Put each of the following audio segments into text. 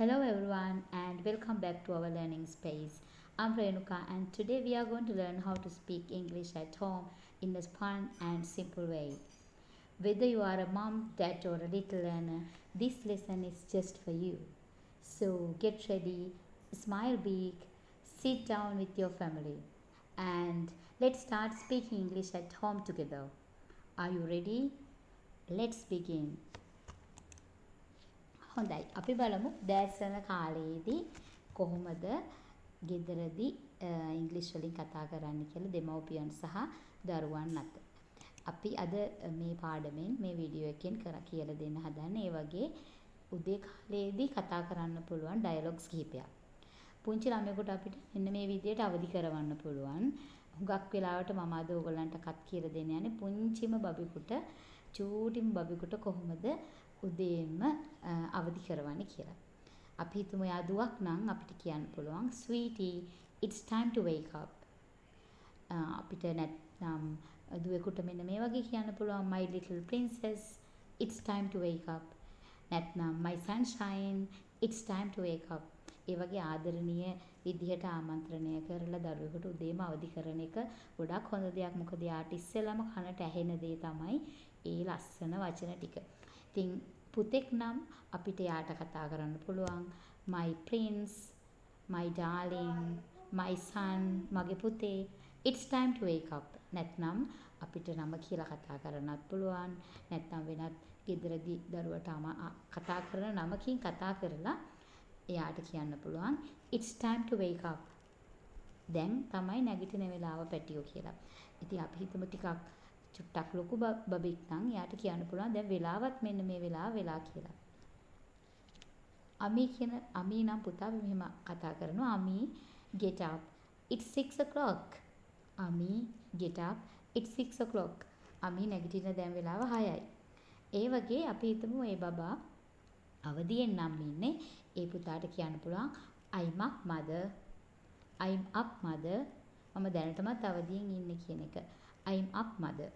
Hello everyone and welcome back to our learning space. I'm Renuka and today we are going to learn how to speak English at home in a fun and simple way. Whether you are a mom, dad or a little learner, this lesson is just for you. So get ready, smile big, sit down with your family and let's start speaking English at home together. Are you ready? Let's begin. හොඳයි අපි බලමු දැස්සන කාලයේදී කොහොමද ගෙදරදී ඉංග්‍රීසි වලින් කතා කරන්න කියලා දෙමව්පියන් සහ දරුවන් අතර. අපි අද මේ පාඩමෙන් මේ වීඩියෝ එකෙන් කියලා දෙන්න හදන්නේ ඒ වගේ උදේ කාලයේදී කතා කරන්න පුළුවන් ඩයලොග්ස් කිහිපයක්. පුංචි ළමයෙකුට අපිට මෙන්න මේ විදිහට අවදි කරවන්න පුළුවන්. හුඟක් වෙලාවට මම අද ඕගලන්ට කත් කියලා දෙන්න යන්නේ පුංචිම බබෙකුට චූටිම බබෙකුට කොහොමද උදේම අවදි කරවන්නේ කියලා. අපි හිතමු එයා දුවක් නම් අපිට කියන්න පුළුවන් sweetie it's time to wake up. අපිට නැත්නම් දුවෙකුට මෙන්න මේ වගේ කියන්න පුළුවන් my little princess it's time to wake up. නැත්නම් my sunshine it's time to wake up. ඒ වගේ ආදරණීය විදිහට ආමන්ත්‍රණය කරලා දරුවෙකුට උදේම අවදි කරන එක ගොඩක් හොඳ දෙයක්. මොකද යාට ඉස්සෙල්ලාම කනට ඇහෙන දේ තමයි ඒ ලස්සන වචන ටික. ඉතින් පුතෙක් නම් අපිට යාට කතා කරන්න පුළුවන් my prince, my darling, my son, මගේ පුතේ it's time to wake up. නැත්නම් අපිට නම කියලා කතා කරන්නත් පුළුවන්. නැත්නම් වෙනත් ගෙදරදී දරුවට කතා කරන නමකින් කතා කරලා එයාට කියන්න පුළුවන් it's time to wake up. දැන් තමයි නැගිටින වෙලාව පැටියෝ කියලා. ඉතින් අපි හිතමු ටිකක් චුට්ටක් ලොකු බබෙක් නම් එයාට කියන්න පුළුවන් දැන් වෙලාවත් මෙන්න මේ වෙලාව වෙලා කියලා. අමි නම් පුතා මෙහෙම කතා කරනවා අමි get up it's 6 o'clock. අමි get up it's 6 o'clock. අමි නැගිටින දැන් වෙලාව 6යි. ඒ වගේ අපි හිතමු ඒ බබා අවදියෙන් නම් ඉන්නේ. ඒ පුතාට කියන්න පුළුවන් I'm up mother. I'm up mother. මම දැනටමත් අවදියෙන් ඉන්නේ කියන එක. I'm up mother.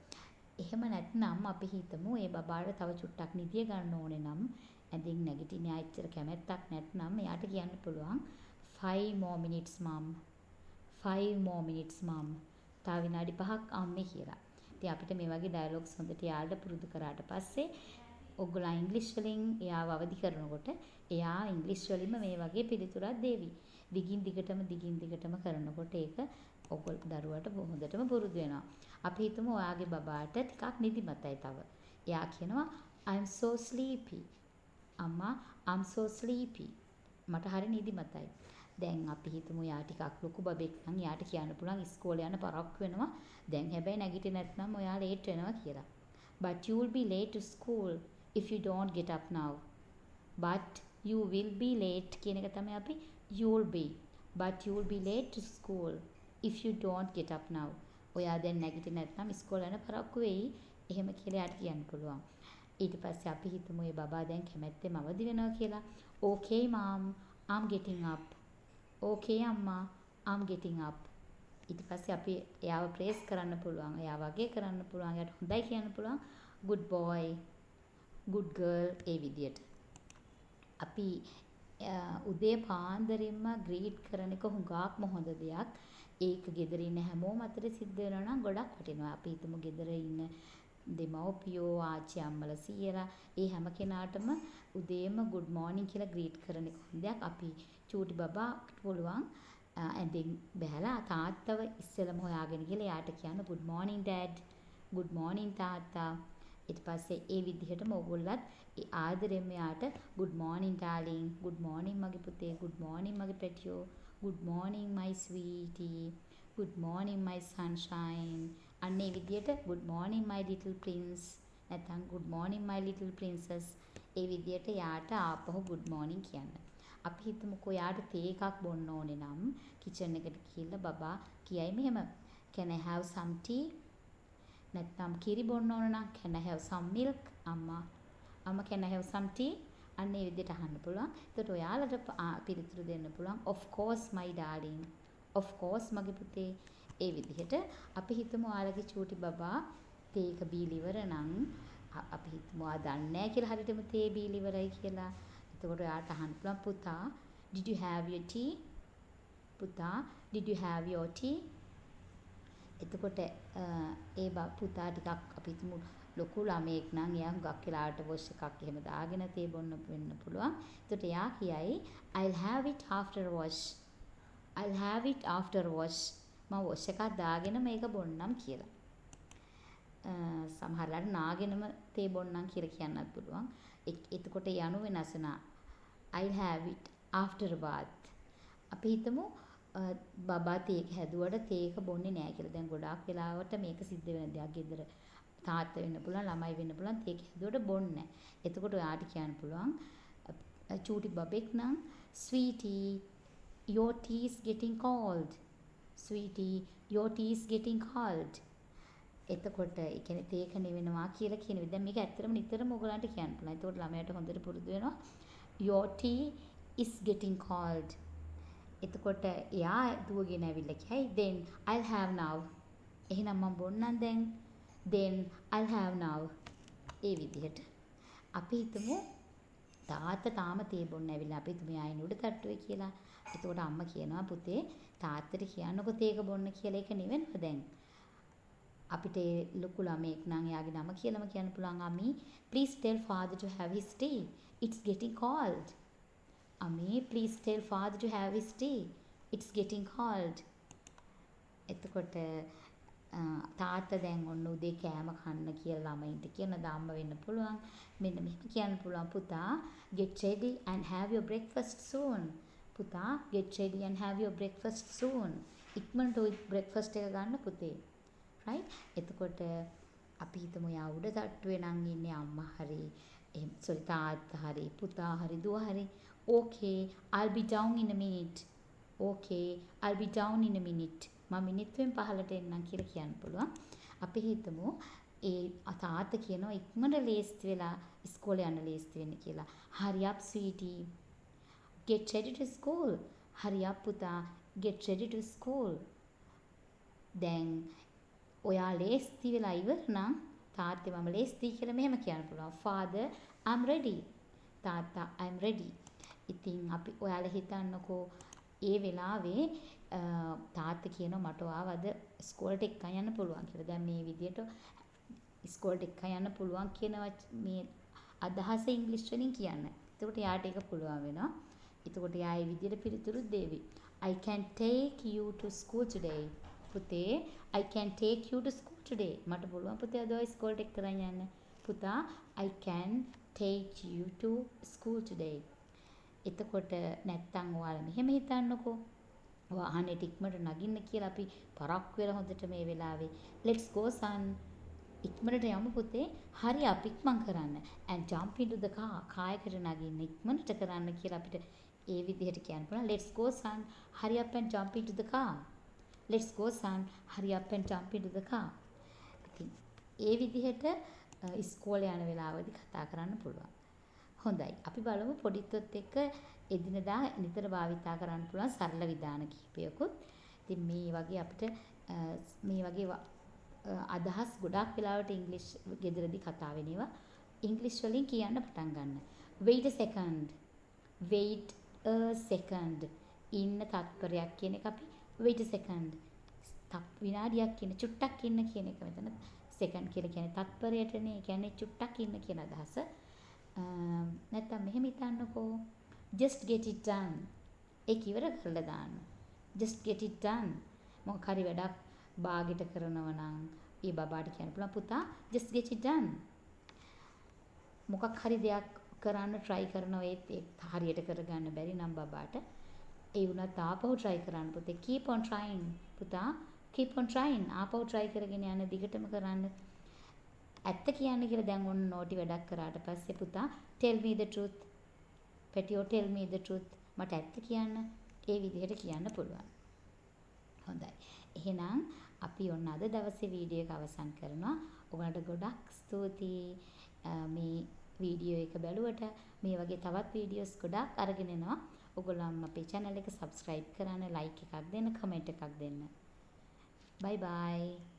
එහෙම නැත්නම් අපි හිතමු ඒ බබාට තව චුට්ටක් නිදිය ගන්න ඕනේ නම් ඇඳින් නැගිටින්න ආච්චර කැමැත්තක් නැත්නම් එයාට කියන්න පුළුවන් 5 more minutes mom. 5 more minutes mom. තව විනාඩි 5ක් අම්මේ කියලා. ඉතින් අපිට මේ වගේ ඩයලොග්ස් හොඳට යාළුවා පුරුදු කරාට පස්සේ ඔයගොල්ලෝ ඉංග්‍රීසි වලින් එයාව අවදි කරනකොට එයා ඉංග්‍රීසි වලින්ම මේ වගේ පිළිතුරක් දෙවි. දිගින් දිගටම කරනකොට ඒක ඔයගොල්ලෝ දරුවට හොඳටම පුරුදු වෙනවා. අපි හිතමු ඔයාගේ බබාට ටිකක් නිදිමතයි තව. එයා කියනවා I'm so sleepy. අම්මා I'm so sleepy. මට හරි නිදිමතයි. දැන් අපි හිතමු එයා ටිකක් ලොකු බබෙක් නම් එයාට කියන්න පුළුවන් ඉස්කෝලේ යන පරක්කු වෙනවා. දැන් හැබැයි නැගිටින්නේ නැත්නම් ඔයා ලේට් වෙනවා කියලා. But you will be late to school if you don't get up now. But you will be late කියන එක තමයි අපි you'll be. But you will be late to school if you don't get up now. ඔයා දැන් නැගිටින්නේ නැත්නම් ඉස්කෝලේ යන පරක්කු වෙයි. එහෙම කියලා යාට කියන්න පුළුවන්. ඊට පස්සේ අපි හිතමු මේ බබා දැන් කැමැත්තෙන් අවදි වෙනවා කියලා. Okay mom, I'm getting up. Okay අම්මා, I'm getting up. ඊට පස්සේ අපි එයාව ප්‍රේස් කරන්න පුළුවන්. එයා වගේ කරන්න පුළුවන්. එයාට හොඳයි කියන්න පුළුවන්. good boy, good girl ඒ විදියට. අපි උදේ පාන්දරින්ම ග්‍රීට් කරන එක හුඟක්ම හොඳ දෙයක්. ඒක ගෙදර ඉන්න හැමෝම අතර සිද්ධ වෙනවා නම් ගොඩක් වටිනවා. අපි හිතමු ගෙදර ඉන්න දෙමව්පියෝ ආච්චි අම්මලා සීයලා ඒ හැම කෙනාටම උදේම good morning කියලා ග්‍රීට් කරන එක හොඳයක්. අපි චූටි බබා පුළුවන් ඇඳෙන් බැලලා තාත්තව ඉස්සෙල්ලම හොයාගෙන ගිහලා එයාට කියන්න good morning dad, good morning තාත්තා. ඊට පස්සේ ඒ විදිහටම ඕගොල්ලත් ඒ ආදරෙන්ම යාට good morning darling, good morning මගේ පුතේ, good morning මගේ පැටියෝ, good morning my sweetie, good morning my sunshine. අන්න ඒ විදිහට good morning my little prince නැත්නම් good morning my little princess ඒ විදිහට යාට ආපහු good morning කියන්න. අපි හිතමුකෝ යාට තේ එකක් බොන්න ඕනේ නම් කිචන් එකට ගිහිල්ලා බබා කියයි මෙහෙම can I have some tea? නැත්නම් කිරි බොන්න ඕන නම් can I have some milk? අම්මා can I have some tea? අන්න ඒ විදිහට අහන්න පුළුවන්. එතකොට ඔයාලට පිළිතුරු දෙන්න පුළුවන් of course my darling. of course මගේ පුතේ. ඒ විදිහට අපි හිතමු ඔයාලගේ චූටි බබා තේ එක බීලා ඉවර නම් අපි හිතමු ආ දන්නේ නැහැ කියලා හරියටම තේ බීලා ඉවරයි කියලා. එතකොට ඔයාට අහන්න පුළුවන් පුතා did you have your tea? පුතා did you have your tea? එතකොට පුතා ටිකක් අපි හිතමු ලොකු ළමයෙක් නම් එයා හුඟක් වෙලාවට වොෂ් එකක් එහෙම දාගෙන තේ බොන්න වෙන්න පුළුවන්. එතකොට එයා කියයි I'll have it after wash. I'll have it after wash. මම වොෂ් එකක් දාගෙන මේක බොන්නම් කියලා. සමහරවිට නාගෙනම තේ බොන්නම් කියලා කියන්නත් පුළුවන්. එතකොට යනු වෙනස් වෙනවා. I'll have it after bath. අපි හිතමු බබා තේක හැදුවට තේක බොන්නේ නැහැ කියලා. දැන් ගොඩාක් වෙලාවට මේක සිද්ධ වෙන දෙයක්. ගෙදර තාත්තා වෙන්න පුළුවන්, ළමයි වෙන්න පුළුවන් තේක හැදුවට බොන්නේ නැහැ. එතකොට ඔයාට කියන්න පුළුවන් චූටි බබෙක් නම් sweetie your tea is getting cold. Sweetie your tea is getting cold. එතකොට ඒ කියන්නේ තේක නෙවෙනවා කියලා කියන විදිහ. දැන් මේක ඇත්තටම නිතරම ඔයගලන්ට කියන්න පුළුවන්. එතකොට ළමයාට හොඳට පුරුදු වෙනවා. Your tea is getting cold. එතකොට එයා දුවගෙන ඇවිල්ලා කියයි then I'll have now. එහෙනම් මම බොන්නම් දැන්. then I'll have now. ඒ විදිහට. අපි හිතමු තාත්තා තාම තේ බොන්න ඇවිල්ලා අපි හිතමු ආයෙ උඩ තට්ටුවේ කියලා. එතකොට අම්මා කියනවා පුතේ තාත්තට කියන්නකො තේක බොන්න කියලා. ඒක නෙවෙන්නව දැන්. අපිට ලොකු ළමයෙක් නම් එයාගේ නම කියලාම කියන්න පුළුවන් අමි please tell father to have his tea. It's getting cold. අමි please tell father to have his tea. It's getting cold. එතකොට තාත්තා දැන් ඔන්න උදේ කෑම කන්න කියලා ළමයින්ට කියන දාම්ම වෙන්න පුළුවන්. මෙන්න මෙහෙම කියන්න පුළුවන් පුතා get ready and have your breakfast soon. පුතා get ready and have your breakfast soon. ඉක්මනට ඔය breakfast එක ගන්න පුතේ. right? එතකොට අපි හිතමු යා උඩ තට්ටුවේ නම් ඉන්නේ අම්මා හරි තාත්තා හරි පුතා හරි දුව හරි. okay I'll be down in a minute. okay I'll be down in a minute. මම මිනිත්තුවෙන් පහලට එන්නම් කියලා කියන්න පුළුවන්. අපි හිතමු ඒ තාත්තා කියනවා ඉක්මනට ලේස්ති වෙලා ඉස්කෝලේ යන්න ලේස්ති වෙන්න කියලා. hurry up sweetie. get ready to school. hurry up පුතා. get ready to school. දැන් ඔයා ලේස්ති වෙලා ඉවර නම් තාත්තේ මම ලේස්ති කියලා මෙහෙම කියන්න පුළුවන්. father I'm ready. තාත්තා I'm ready. ඉතින් අපි ඔයාලා හිතන්නකෝ ඒ වෙලාවේ තාත්තා කියනවා මට ඔයාව අද ඉස්කෝලේට එක්කන් යන්න පුළුවන් කියලා. දැන් මේ විදියට ඉස්කෝලේට එක්කන් යන්න පුළුවන් කියන මේ අදහස ඉංග්‍රීසි වලින් කියන්න. එතකොට යාට ඒක පුළුවන් වෙනවා. එතකොට යා ඒ විදියට පිළිතුරු දෙවි. I can take you to school today. පුතේ I can take you to school today. මට පුළුවන් පුතේ අද ඉස්කෝලේට එක්ක කරන් යන්න. පුතා I can take you to school today. එතකොට නැත්තම් ඔයාලා මෙහෙම හිතන්නකෝ. වාහනේ ඉක්මනට නගින්න කියලා අපි පරක් වෙලා හොඳට මේ වෙලාවේ let's go son. ඉක්මනට යමු පුතේ. හරි අපි ඉක්මන් කරන්න. and jump into the car. කායකට නගින්න ඉක්මනට කරන්න කියලා අපිට ඒ විදිහට කියන්න පුළුවන්. let's go son. hurry up and jump into the car. let's go son. hurry up and jump into the car. ඉතින් ඒ විදිහට ඉස්කෝලේ යන වෙලාවදී කතා කරන්න පුළුවන්. හොඳයි. අපි බලමු පොඩිත්වත් එක්ක එදිනදා නිතර භාවිතා කරන්න පුළුවන් සරල විධාන කිහිපයකුත්. ඉතින් මේ වගේ අපිට මේ වගේ අදහස් ගොඩාක් වෙලාවට ඉංග්‍රීසි ගෙදරදී කතා වෙන ඒවා ඉංග්‍රීසි වලින් කියන්න පටන් ගන්න. wait a second. wait a second. ඉන්න තත්පරයක් කියන එක අපි wait a second. විනාඩියක් කියන චුට්ටක් ඉන්න කියන එක මෙතන second කියලා කියන්නේ තත්පරයටනේ. ඒ කියන්නේ චුට්ටක් ඉන්න කියන අදහස. නැත්තම් මෙහෙම හිතන්නකෝ just get it done. ඒක ඉවර කරලා දාන්න. just get it done. මොකක් හරි වැඩක් බාගෙට කරනව නම් ඒ බබාට කියන්න පුළුවන් පුතා just get it done. මොකක් හරි දෙයක් කරන්න try කරනවා ඒත් හරියට කරගන්න බැරි නම් බබාට ඒ වුණත් ආපහු try කරන්න පුතේ keep on trying. පුතා keep on trying. ආපහු try කරගෙන යන්න දිගටම කරන්න. ඇත්ත කියන්න කියලා දැන් ඔන්න නෝටි වැඩක් කරාට පස්සේ පුතා tell me the truth. පැටියෝ tell me the truth. මට ඇත්ත කියන්න. ඒ විදිහට කියන්න පුළුවන්. හොඳයි. එහෙනම් අපි ඔන්න අද දවසේ වීඩියෝ එක අවසන් කරනවා. ඔයාලට ගොඩක් ස්තුතියි මේ වීඩියෝ එක බැලුවට. මේ වගේ තවත් වීඩියෝස් ගොඩක් අරගෙන එනවා. ඔයගොල්ලෝ අපේ channel එක subscribe කරන්න, like එකක් දෙන්න, comment එකක් දෙන්න. bye bye.